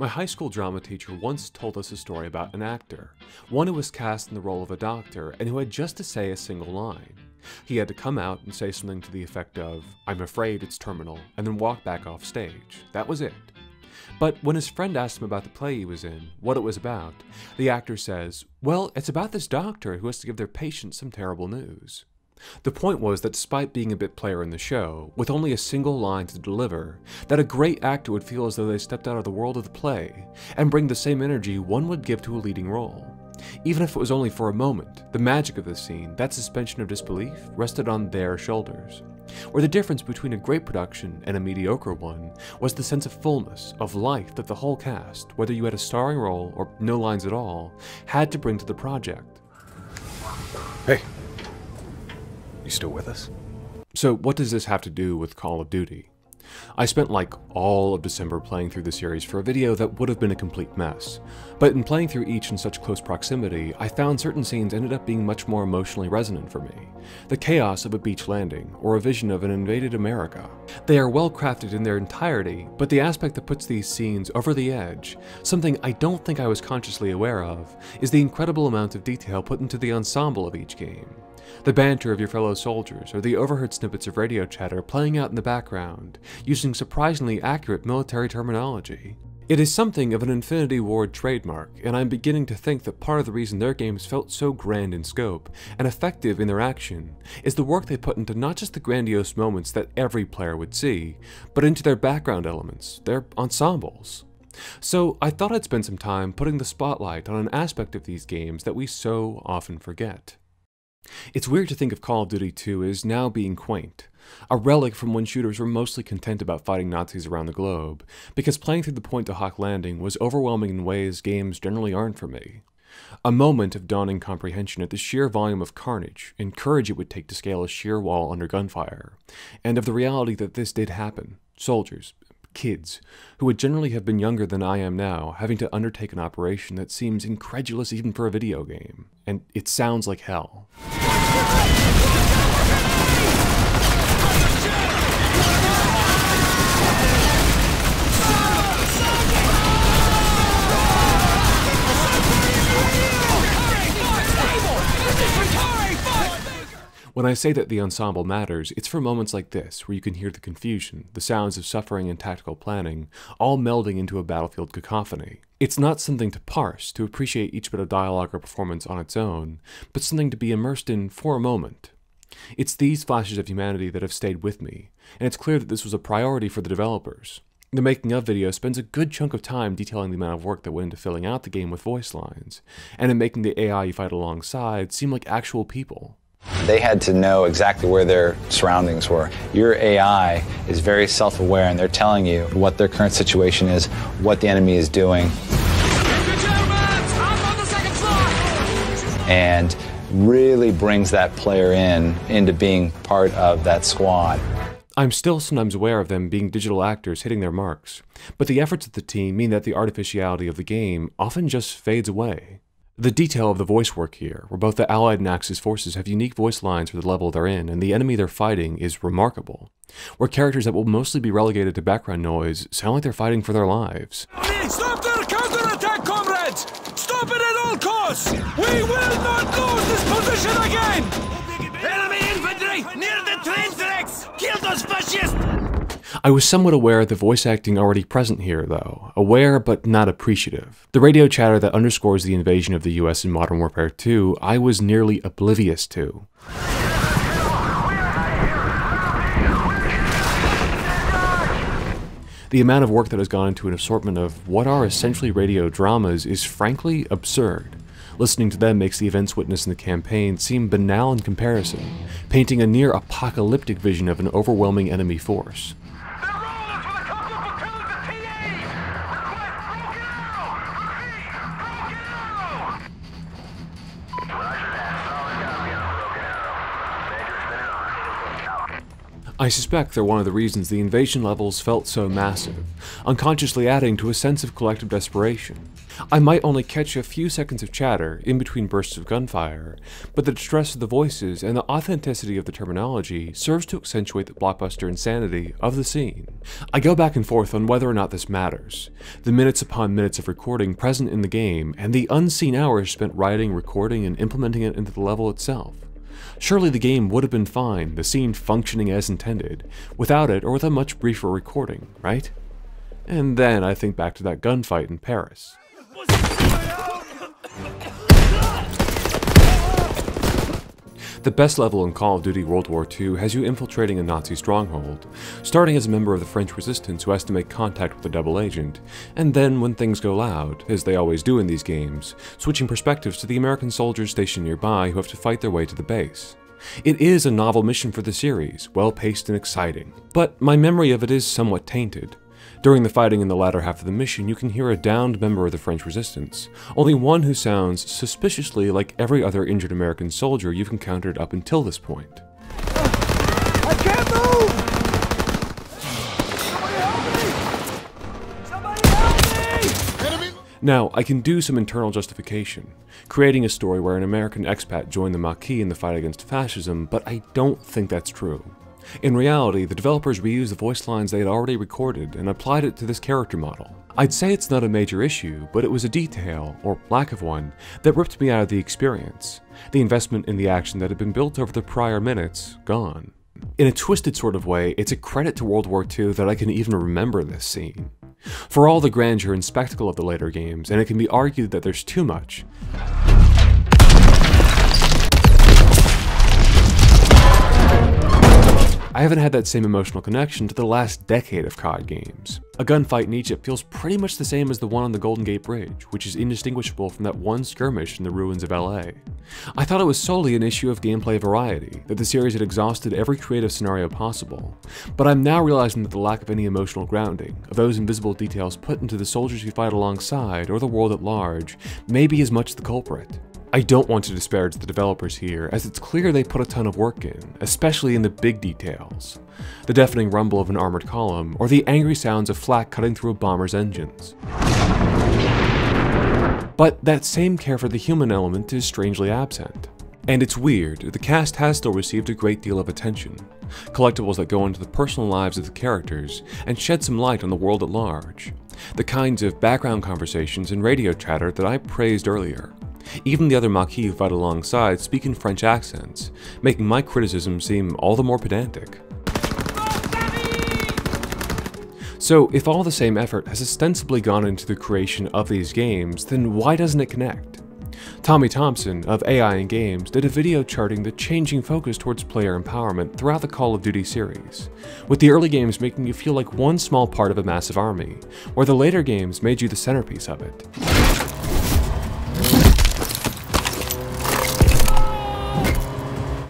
My high school drama teacher once told us a story about an actor, one who was cast in the role of a doctor and who had just to say a single line. He had to come out and say something to the effect of, "I'm afraid it's terminal," and then walk back off stage. That was it. But when his friend asked him about the play he was in, what it was about, the actor says, "Well, it's about this doctor who has to give their patient some terrible news." The point was that despite being a bit player in the show, with only a single line to deliver, that a great actor would feel as though they stepped out of the world of the play and bring the same energy one would give to a leading role. Even if it was only for a moment, the magic of the scene, that suspension of disbelief, rested on their shoulders. Where the difference between a great production and a mediocre one was the sense of fullness, of life that the whole cast, whether you had a starring role or no lines at all, had to bring to the project. Hey. You still with us? So what does this have to do with Call of Duty? I spent like all of December playing through the series for a video that would have been a complete mess, but in playing through each in such close proximity, I found certain scenes ended up being much more emotionally resonant for me. The chaos of a beach landing, or a vision of an invaded America. They are well crafted in their entirety, but the aspect that puts these scenes over the edge, something I don't think I was consciously aware of, is the incredible amount of detail put into the ensemble of each game. The banter of your fellow soldiers, or the overheard snippets of radio chatter playing out in the background, using surprisingly accurate military terminology. It is something of an Infinity Ward trademark, and I'm beginning to think that part of the reason their games felt so grand in scope, and effective in their action, is the work they put into not just the grandiose moments that every player would see, but into their background elements, their ensembles. So I thought I'd spend some time putting the spotlight on an aspect of these games that we so often forget. It's weird to think of Call of Duty 2 as now being quaint, a relic from when shooters were mostly content about fighting Nazis around the globe, because playing through the Point to Hawk Landing was overwhelming in ways games generally aren't for me. A moment of dawning comprehension at the sheer volume of carnage and courage it would take to scale a sheer wall under gunfire, and of the reality that this did happen. Soldiers, kids, who would generally have been younger than I am now, having to undertake an operation that seems incredulous even for a video game. And it sounds like hell. When I say that the ensemble matters, it's for moments like this, where you can hear the confusion, the sounds of suffering and tactical planning, all melding into a battlefield cacophony. It's not something to parse, to appreciate each bit of dialogue or performance on its own, but something to be immersed in for a moment. It's these flashes of humanity that have stayed with me, and it's clear that this was a priority for the developers. The making of video spends a good chunk of time detailing the amount of work that went into filling out the game with voice lines, and in making the AI you fight alongside seem like actual people. They had to know exactly where their surroundings were. Your AI is very self-aware, and they're telling you what their current situation is, what the enemy is doing. And really brings that player into being part of that squad. I'm still sometimes aware of them being digital actors hitting their marks, but the efforts of the team mean that the artificiality of the game often just fades away. The detail of the voice work here, where both the Allied and Axis forces have unique voice lines for the level they're in, and the enemy they're fighting is remarkable. Where characters that will mostly be relegated to background noise sound like they're fighting for their lives. Stop their counterattack, comrades! Stop it at all costs! We will not lose this position again! Enemy infantry near the train tracks! Kill those fascists! I was somewhat aware of the voice acting already present here, though. Aware, but not appreciative. The radio chatter that underscores the invasion of the US in Modern Warfare 2, I was nearly oblivious to. The amount of work that has gone into an assortment of what are essentially radio dramas is frankly absurd. Listening to them makes the events witnessed in the campaign seem banal in comparison, painting a near-apocalyptic vision of an overwhelming enemy force. I suspect they're one of the reasons the invasion levels felt so massive, unconsciously adding to a sense of collective desperation. I might only catch a few seconds of chatter in between bursts of gunfire, but the distress of the voices and the authenticity of the terminology serves to accentuate the blockbuster insanity of the scene. I go back and forth on whether or not this matters. The minutes upon minutes of recording present in the game, and the unseen hours spent writing, recording, and implementing it into the level itself. Surely the game would have been fine, the scene functioning as intended, without it or with a much briefer recording, right? And then I think back to that gunfight in Paris. The best level in Call of Duty World War II has you infiltrating a Nazi stronghold, starting as a member of the French resistance who has to make contact with a double agent, and then when things go loud, as they always do in these games, switching perspectives to the American soldiers stationed nearby who have to fight their way to the base. It is a novel mission for the series, well-paced and exciting, but my memory of it is somewhat tainted. During the fighting in the latter half of the mission, you can hear a downed member of the French resistance, only one who sounds suspiciously like every other injured American soldier you've encountered up until this point. I can't move! Somebody help me! Now, I can do some internal justification, creating a story where an American expat joined the Maquis in the fight against fascism, but I don't think that's true. In reality, the developers reused the voice lines they had already recorded and applied it to this character model. I'd say it's not a major issue, but it was a detail, or lack of one, that ripped me out of the experience. The investment in the action that had been built over the prior minutes, gone. In a twisted sort of way, it's a credit to World War II that I can even remember this scene. For all the grandeur and spectacle of the later games, and it can be argued that there's too much, I haven't had that same emotional connection to the last decade of COD games. A gunfight in Egypt feels pretty much the same as the one on the Golden Gate Bridge, which is indistinguishable from that one skirmish in the ruins of LA. I thought it was solely an issue of gameplay variety, that the series had exhausted every creative scenario possible, but I'm now realizing that the lack of any emotional grounding, of those invisible details put into the soldiers you fight alongside or the world at large, may be as much the culprit. I don't want to disparage the developers here, as it's clear they put a ton of work in, especially in the big details. The deafening rumble of an armored column, or the angry sounds of flak cutting through a bomber's engines. But that same care for the human element is strangely absent. And it's weird, the cast has still received a great deal of attention. Collectibles that go into the personal lives of the characters, and shed some light on the world at large. The kinds of background conversations and radio chatter that I praised earlier. Even the other Maquis who fight alongside speak in French accents, making my criticism seem all the more pedantic. So if all the same effort has ostensibly gone into the creation of these games, then why doesn't it connect? Tommy Thompson of AI in Games did a video charting the changing focus towards player empowerment throughout the Call of Duty series, with the early games making you feel like one small part of a massive army, where the later games made you the centerpiece of it.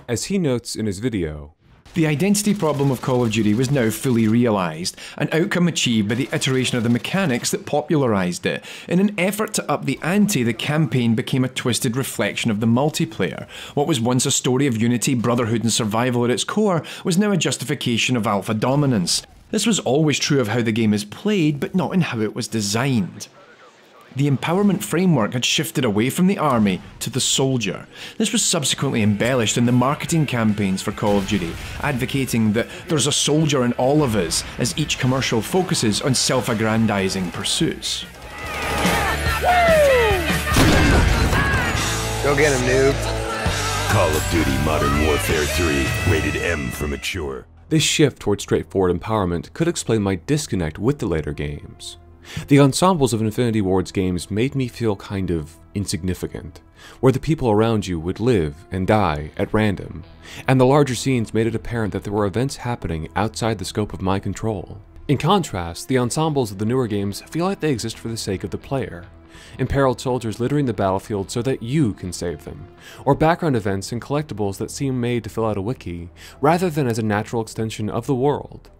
As he notes in his video, the identity problem of Call of Duty was now fully realised, an outcome achieved by the iteration of the mechanics that popularised it. In an effort to up the ante, the campaign became a twisted reflection of the multiplayer. What was once a story of unity, brotherhood and survival at its core was now a justification of alpha dominance. This was always true of how the game is played, but not in how it was designed. The empowerment framework had shifted away from the army to the soldier. This was subsequently embellished in the marketing campaigns for Call of Duty, advocating that there's a soldier in all of us, as each commercial focuses on self-aggrandizing pursuits. Go get him, noob. Call of Duty Modern Warfare 3, rated M for mature. This shift towards straightforward empowerment could explain my disconnect with the later games. The ensembles of Infinity Ward's games made me feel kind of insignificant, where the people around you would live and die at random, and the larger scenes made it apparent that there were events happening outside the scope of my control. In contrast, the ensembles of the newer games feel like they exist for the sake of the player. Imperiled soldiers littering the battlefield so that you can save them, or background events and collectibles that seem made to fill out a wiki, rather than as a natural extension of the world.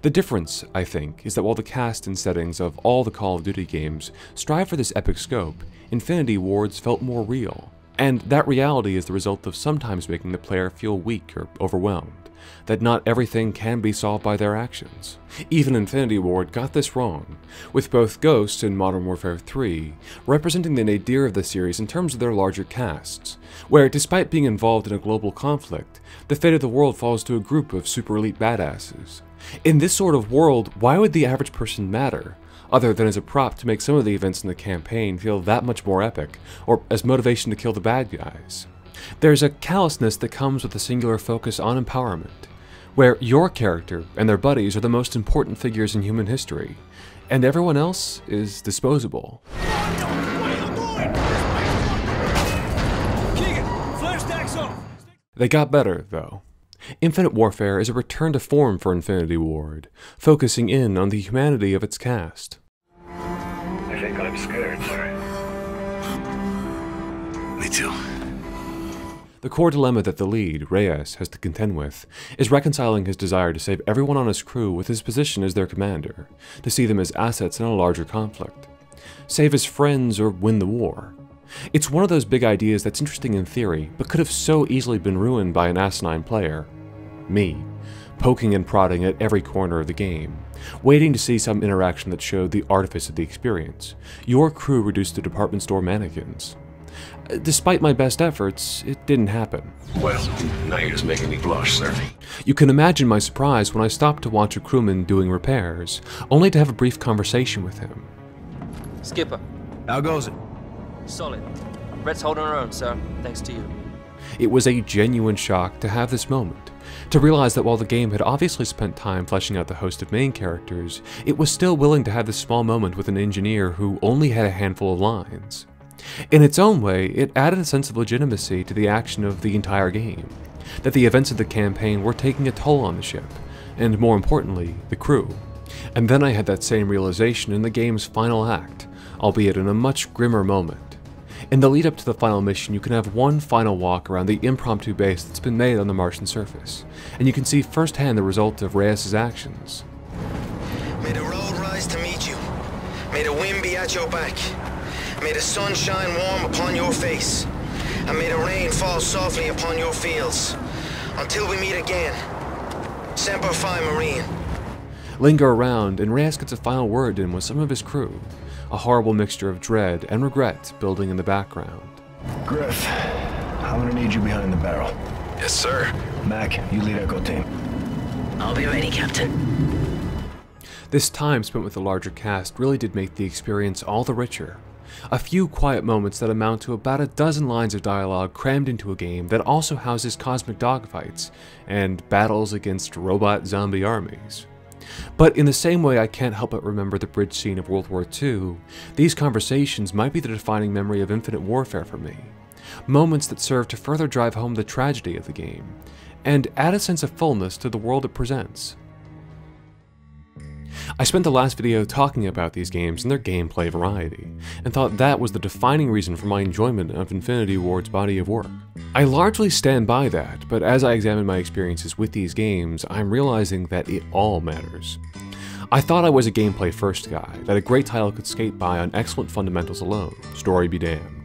The difference, I think, is that while the cast and settings of all the Call of Duty games strive for this epic scope, Infinity Ward's felt more real. And that reality is the result of sometimes making the player feel weak or overwhelmed, that not everything can be solved by their actions. Even Infinity Ward got this wrong, with both Ghost and Modern Warfare 3 representing the nadir of the series in terms of their larger casts, where despite being involved in a global conflict, the fate of the world falls to a group of super elite badasses. In this sort of world, why would the average person matter, other than as a prop to make some of the events in the campaign feel that much more epic, or as motivation to kill the bad guys? There's a callousness that comes with a singular focus on empowerment, where your character and their buddies are the most important figures in human history, and everyone else is disposable. They got better, though. Infinite Warfare is a return to form for Infinity Ward, focusing in on the humanity of its cast. I think I'm scared, sir. Me too. The core dilemma that the lead, Reyes, has to contend with is reconciling his desire to save everyone on his crew with his position as their commander, to see them as assets in a larger conflict, save his friends or win the war. It's one of those big ideas that's interesting in theory, but could have so easily been ruined by an asinine player. Me, poking and prodding at every corner of the game, waiting to see some interaction that showed the artifice of the experience, your crew reduced to department store mannequins. Despite my best efforts, it didn't happen. Well, now you're just making me blush, sir. You can imagine my surprise when I stopped to watch a crewman doing repairs, only to have a brief conversation with him. Skipper. How goes it? Solid. Red's holding her own, sir, thanks to you. It was a genuine shock to have this moment, to realize that while the game had obviously spent time fleshing out the host of main characters, it was still willing to have this small moment with an engineer who only had a handful of lines. In its own way, it added a sense of legitimacy to the action of the entire game, that the events of the campaign were taking a toll on the ship, and more importantly, the crew. And then I had that same realization in the game's final act, albeit in a much grimmer moment. In the lead up to the final mission, you can have one final walk around the impromptu base that's been made on the Martian surface, and you can see firsthand the result of Reyes' actions. May the road rise to meet you. May the wind be at your back. May the sun shine warm upon your face, and may the rain fall softly upon your fields. Until we meet again, Semper Fi Marine. Linger around, and Reyes gets a final word in with some of his crew, a horrible mixture of dread and regret building in the background. Griff, I'm gonna need you behind the barrel. Yes, sir. Mac, you lead Echo Team. I'll be ready, Captain. This time spent with the larger cast really did make the experience all the richer. A few quiet moments that amount to about a dozen lines of dialogue crammed into a game that also houses cosmic dogfights and battles against robot zombie armies. But in the same way I can't help but remember the bridge scene of World War II, these conversations might be the defining memory of Infinite Warfare for me. Moments that serve to further drive home the tragedy of the game, and add a sense of fullness to the world it presents. I spent the last video talking about these games and their gameplay variety, and thought that was the defining reason for my enjoyment of Infinity Ward's body of work. I largely stand by that, but as I examine my experiences with these games, I'm realizing that it all matters. I thought I was a gameplay first guy, that a great title could skate by on excellent fundamentals alone, story be damned.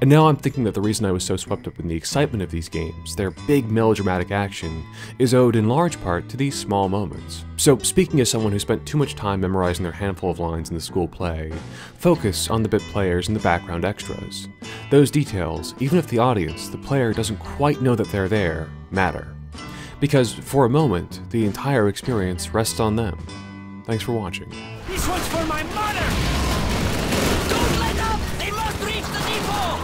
And now I'm thinking that the reason I was so swept up in the excitement of these games, their big melodramatic action, is owed in large part to these small moments. So speaking as someone who spent too much time memorizing their handful of lines in the school play, focus on the bit players and the background extras. Those details, even if the audience, the player, doesn't quite know that they're there, matter. Because for a moment, the entire experience rests on them. Thanks for watching. This one's for my mother! Don't let up! They must reach the depot!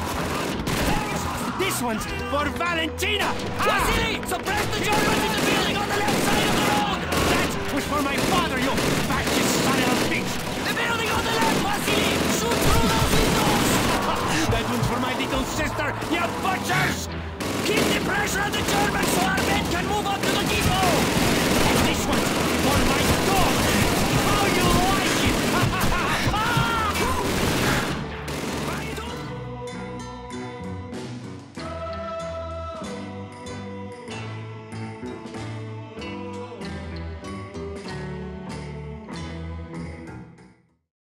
This one's for Valentina! Vasily! Suppress the Germans in the building on the left side of the road! That was for my father, you fascist son of a bitch! The building on the left, Vasily! Shoot through those windows! That one's for my little sister, you butchers! Keep the pressure on the Germans so our men can move up to the depot! And this one's for my